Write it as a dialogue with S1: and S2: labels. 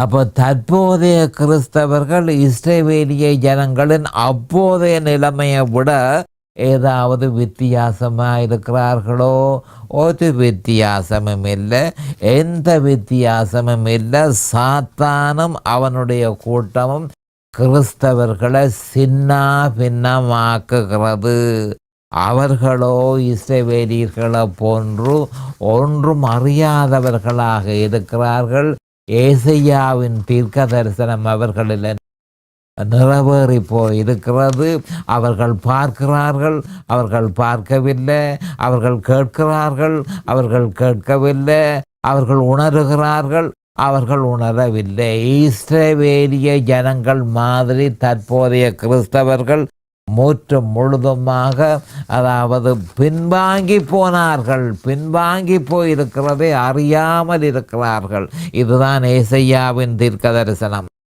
S1: அப்போ தற்போதைய கிறிஸ்தவர்கள் இஸ்ரவேலிய ஜனங்களின் அப்போதைய நிலைமையை விட ஏதாவது வித்தியாசமாக இருக்கிறார்களோ? ஒரு வித்தியாசமும் இல்லை, எந்த வித்தியாசமும் இல்லை. சாத்தானும் அவனுடைய கூட்டமும் கிறிஸ்தவர்களை சின்ன பின்னமாக்குகிறது. அவர்களோ இஸ்ரவேலியர்களை போன்று ஒன்றும் அறியாதவர்களாக இருக்கிறார்கள். ஏசையாவின் தீர்க்க தரிசனம் அவர்களில் நிறைவேறி போயிருக்கிறது. அவர்கள் பார்க்கிறார்கள், அவர்கள் பார்க்கவில்லை. அவர்கள் கேட்கிறார்கள், அவர்கள் கேட்கவில்லை. அவர்கள் உணர்கிறார்கள், அவர்கள் உணரவில்லை. இஸ்ரவேலிய ஜனங்கள் மாதிரி தற்போதைய கிறிஸ்தவர்கள் முற்றும் முழுதுமாக அதாவது பின்வாங்கி போனார்கள். பின்வாங்கி போய் இருக்கிறதை அறியாமல் இருக்கிறார்கள். இதுதான் ஏசையாவின் தீர்க்க தரிசனம்.